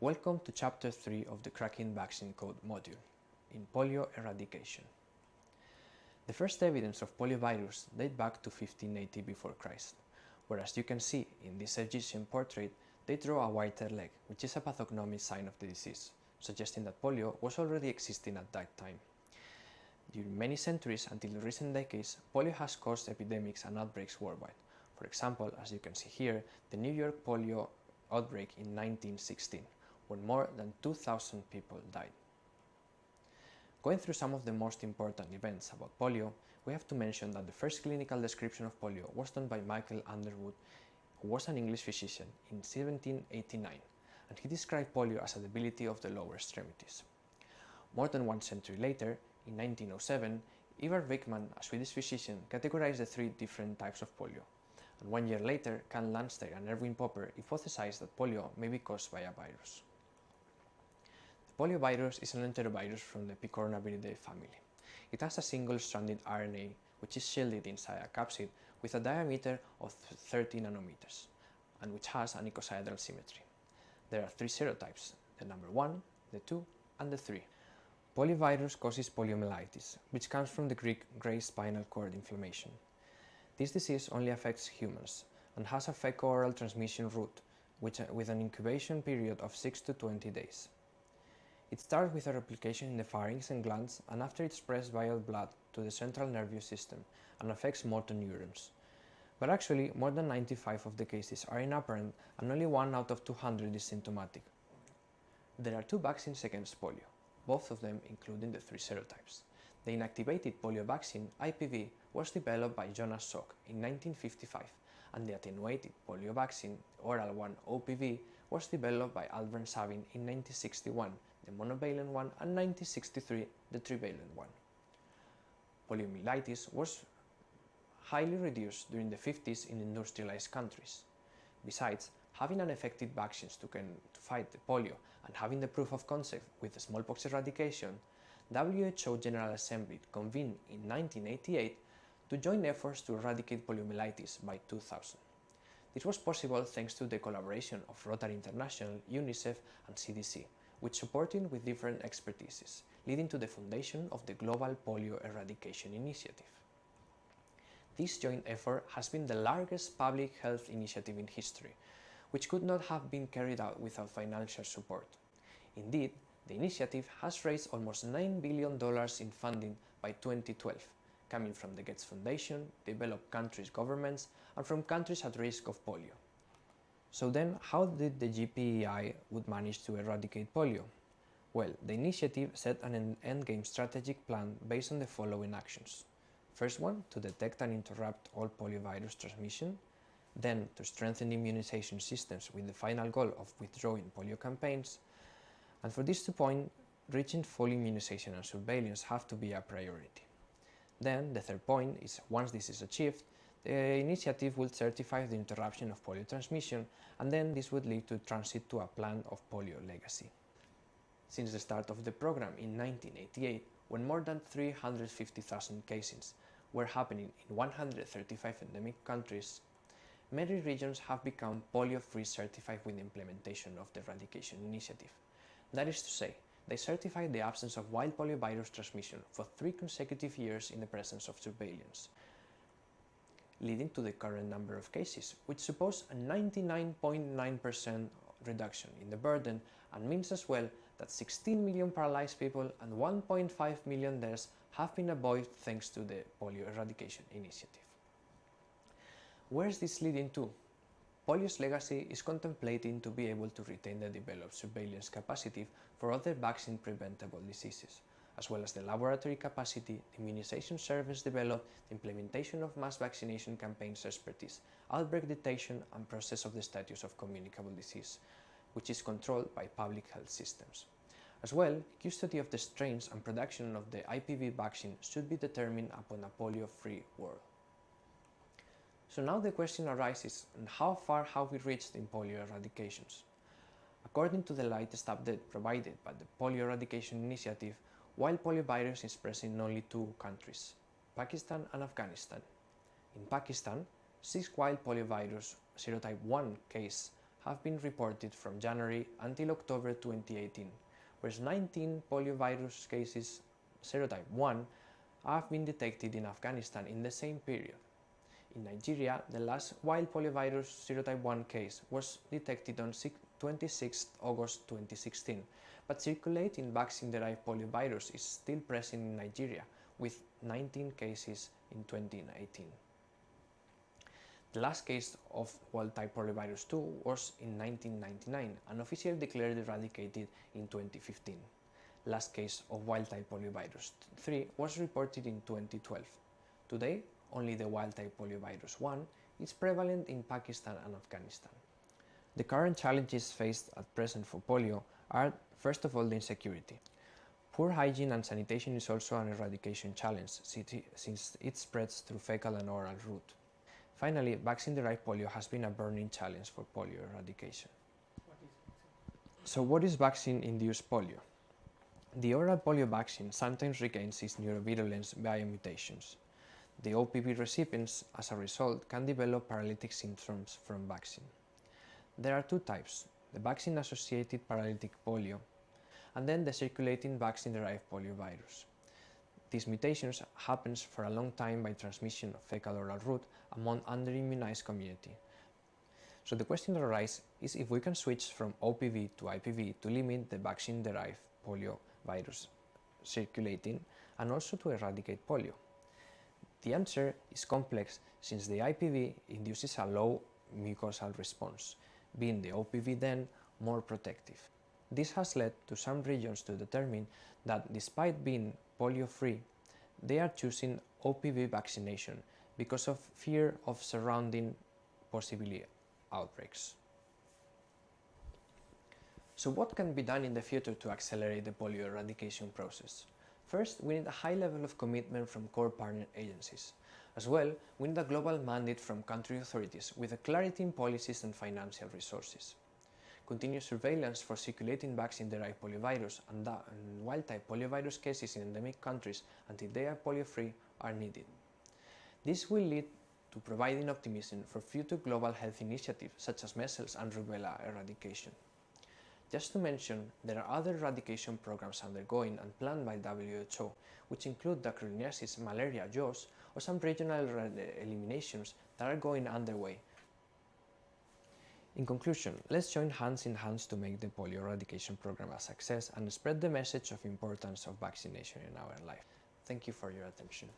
Welcome to Chapter 3 of the Cracking Vaccine Code module, in polio eradication. The first evidence of poliovirus date back to 1580 before Christ, where as you can see in this Egyptian portrait, they draw a whiter leg, which is a pathognomic sign of the disease, suggesting that polio was already existing at that time. During many centuries until recent decades, polio has caused epidemics and outbreaks worldwide. For example, as you can see here, the New York polio outbreak in 1916, when more than 2,000 people died. Going through some of the most important events about polio, we have to mention that the first clinical description of polio was done by Michael Underwood, who was an English physician, in 1789, and he described polio as a debility of the lower extremities. More than 1 century later, in 1907, Ivar Wickman, a Swedish physician, categorized the 3 different types of polio, and 1 year later, Karl Landstedt and Erwin Popper hypothesized that polio may be caused by a virus. The poliovirus is an enterovirus from the Picornaviridae family. It has a single-stranded RNA which is shielded inside a capsid with a diameter of 30 nanometers, and which has an icosahedral symmetry. There are 3 serotypes, the number 1, the 2, and the 3. Poliovirus causes poliomyelitis, which comes from the Greek gray spinal cord inflammation. This disease only affects humans and has a fecal-oral transmission route with an incubation period of 6 to 20 days. It starts with a replication in the pharynx and glands, and after it spreads via blood to the central nervous system and affects motor neurons. But actually, more than 95% of the cases are inapparent and only 1 out of 200 is symptomatic. There are 2 vaccines against polio, both of them including the 3 serotypes. The inactivated polio vaccine, IPV, was developed by Jonas Salk in 1955, and the attenuated polio vaccine, oral one OPV, was developed by Albert Sabin in 1961, the monovalent one, and 1963, the trivalent one. Poliomyelitis was highly reduced during the 50s in industrialized countries. Besides, having an effective vaccines to fight the polio and having the proof of concept with smallpox eradication, WHO General Assembly convened in 1988 to join efforts to eradicate poliomyelitis by 2000. This was possible thanks to the collaboration of Rotary International, UNICEF, and CDC, which supported with different expertises, leading to the foundation of the Global Polio Eradication Initiative. This joint effort has been the largest public health initiative in history, which could not have been carried out without financial support. Indeed, the initiative has raised almost $9 billion in funding by 2012, coming from the Gates Foundation, developed countries' governments, and from countries at risk of polio. So then, how did the GPEI would manage to eradicate polio? Well, the initiative set an endgame strategic plan based on the following actions. First one, to detect and interrupt all poliovirus transmission. Then, to strengthen immunization systems with the final goal of withdrawing polio campaigns. And for this to point, reaching full immunization and surveillance have to be a priority. Then, the third point is, once this is achieved, the initiative will certify the interruption of polio transmission, and then this would lead to transit to a plan of polio legacy. Since the start of the program in 1988, when more than 350,000 cases were happening in 135 endemic countries, many regions have become polio-free certified with the implementation of the eradication initiative. That is to say, they certified the absence of wild poliovirus transmission for 3 consecutive years in the presence of surveillance, leading to the current number of cases, which suppose a 99.9% reduction in the burden, and means as well that 16 million paralyzed people and 1.5 million deaths have been avoided thanks to the polio eradication initiative. Where is this leading to? Polio's legacy is contemplating to be able to retain the developed surveillance capacity for other vaccine-preventable diseases, as well as the laboratory capacity, the immunization service developed, the implementation of mass vaccination campaigns expertise, outbreak detection, and process of the status of communicable disease, which is controlled by public health systems. As well, custody of the strains and production of the IPV vaccine should be determined upon a polio-free world. So now the question arises, how far have we reached in polio eradications? According to the latest update provided by the Polio Eradication Initiative, wild poliovirus is present in only 2 countries, Pakistan and Afghanistan. In Pakistan, 6 wild poliovirus serotype 1 cases have been reported from January until October 2018, whereas 19 poliovirus cases serotype 1 have been detected in Afghanistan in the same period. In Nigeria, the last wild poliovirus serotype 1 case was detected on 26 August 2016, but circulating vaccine-derived poliovirus is still present in Nigeria, with 19 cases in 2018. The last case of wild-type poliovirus 2 was in 1999 and officially declared eradicated in 2015. Last case of wild-type poliovirus 3 was reported in 2012. Today, only the wild-type poliovirus 1 is prevalent in Pakistan and Afghanistan. The current challenges faced at present for polio are, first of all, the insecurity. Poor hygiene and sanitation is also an eradication challenge since it spreads through fecal and oral route. Finally, vaccine-derived polio has been a burning challenge for polio eradication. So what is vaccine-induced polio? The oral polio vaccine sometimes regains its neurovirulence via mutations. The OPV recipients, as a result, can develop paralytic symptoms from vaccine. There are two types, the vaccine-associated paralytic polio and then the circulating vaccine-derived poliovirus. These mutations happen for a long time by transmission of fecal-oral route among under-immunized community. So the question that arises is if we can switch from OPV to IPV to limit the vaccine-derived polio virus circulating and also to eradicate polio. The answer is complex since the IPV induces a low mucosal response, being the OPV then more protective. This has led to some regions to determine that despite being polio-free, they are choosing OPV vaccination because of fear of surrounding possibly outbreaks. So what can be done in the future to accelerate the polio eradication process? First, we need a high level of commitment from core partner agencies. As well, we need a global mandate from country authorities with a clarity in policies and financial resources. Continuous surveillance for circulating vaccine-derived poliovirus and wild-type poliovirus cases in endemic countries until they are polio-free are needed. This will lead to providing optimism for future global health initiatives such as measles and rubella eradication. Just to mention, there are other eradication programs undergoing and planned by WHO, which include dacryosis, malaria, JOS, or some regional eliminations that are going underway. In conclusion, let's join hands in hands to make the polio eradication program a success and spread the message of importance of vaccination in our life. Thank you for your attention.